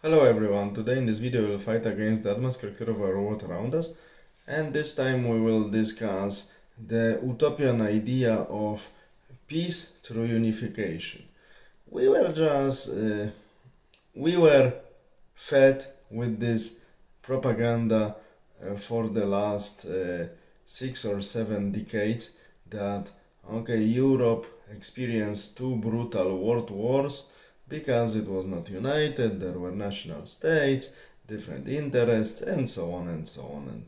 Hello everyone, today in this video we will fight against the atmosphere of our world around us, and this time we will discuss the utopian idea of peace through unification. We were just we were fed with this propaganda for the last 6 or 7 decades that okay, Europe experienced two brutal world wars because it was not united, there were national states, different interests, and so on and so on and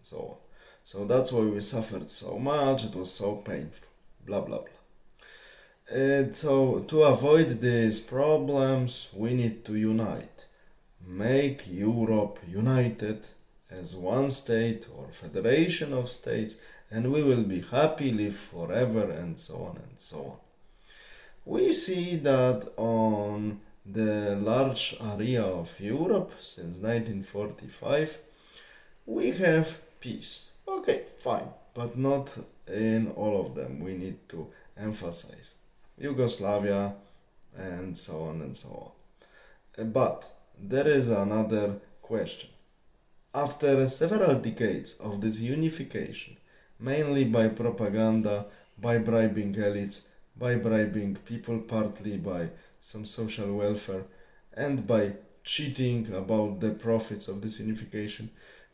so on. So that's why we suffered so much, it was so painful, blah blah blah. So to avoid these problems, we need to unite. Make Europe united as one state or federation of states, and we will be happy, live forever, and so on and so on. We see that on the large area of Europe since 1945 we have peace. Okay, fine, but not in all of them. We need to emphasize Yugoslavia and so on and so on. But there is another question. After several decades of this unification, mainly by propaganda, by bribing elites, by bribing people, partly by some social welfare, and by cheating about the profits of this unification,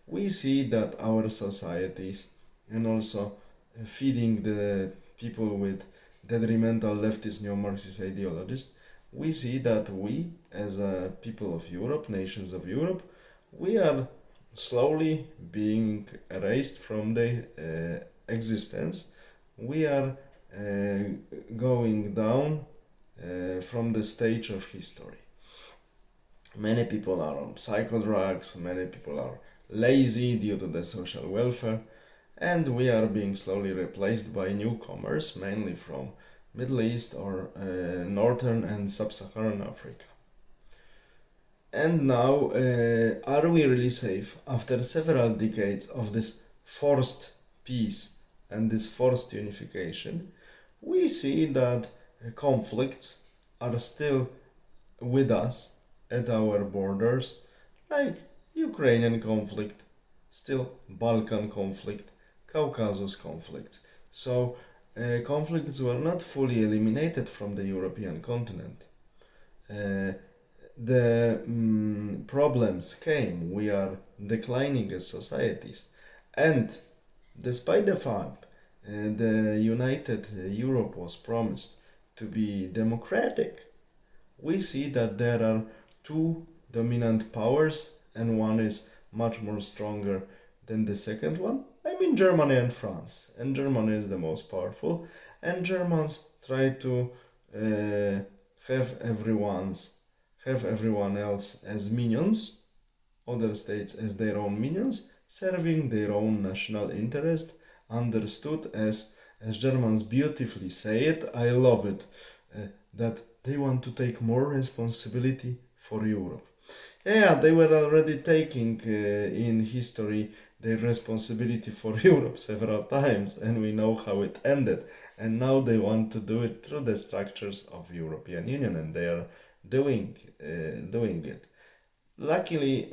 we see that our societies, and also feeding the people with detrimental leftist neo-Marxist ideologies, we see that we, as a people of Europe, nations of Europe, we are slowly being erased from the existence. We are going down from the stage of history. Many people are on psychodrugs, many people are lazy due to the social welfare, and we are being slowly replaced by newcomers, mainly from Middle East or Northern and Sub-Saharan Africa. And now, are we really safe after several decades of this forced peace and this forced unification? We see that conflicts are still with us at our borders, like Ukrainian conflict, still Balkan conflict, Caucasus conflict. So conflicts were not fully eliminated from the European continent. The problems came. We are declining as societies, and despite the fact the united Europe was promised to be democratic, we see that there are two dominant powers, and one is much more stronger than the second one. I mean Germany and France, and Germany is the most powerful, and Germans try to uh, have everyone else as minions, other states as their own minions, serving their own national interest, understood as Germans beautifully say it, I love it, that they want to take more responsibility for Europe. Yeah, they were already taking in history their responsibility for Europe several times, and we know how it ended. And now they want to do it through the structures of European Union, and they are doing it. Luckily,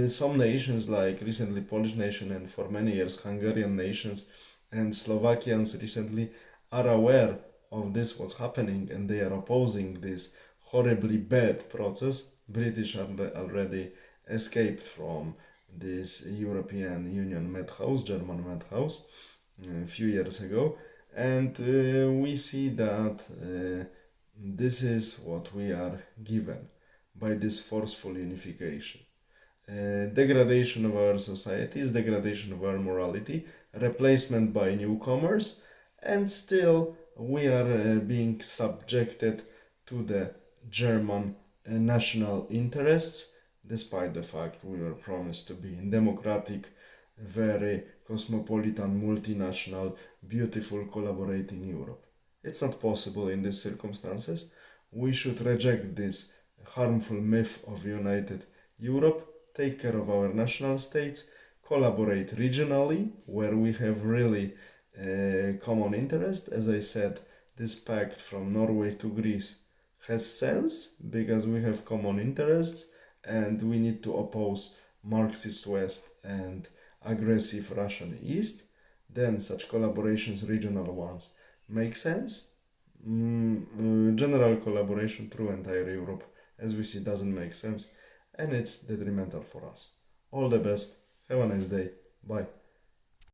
some nations, like recently Polish nation and for many years Hungarian nations and Slovakians recently, are aware of this, what's happening, and they are opposing this horribly bad process. British already escaped from this European Union madhouse, German madhouse, a few years ago, and we see that this is what we are given by this forceful unification. Degradation of our societies, degradation of our morality, replacement by newcomers, and still we are being subjected to the German national interests, despite the fact we were promised to be in democratic, very cosmopolitan, multinational, beautiful, collaborating Europe. It's not possible in these circumstances. We should reject this harmful myth of united Europe, take care of our national states, collaborate regionally where we have really common interest. As I said, this pact from Norway to Greece has sense because we have common interests, and we need to oppose Marxist West and aggressive Russian East, then such collaborations, regional ones, make sense. General collaboration through entire Europe, as we see, doesn't make sense, and it's detrimental for us. All the best. Have a nice day. Bye.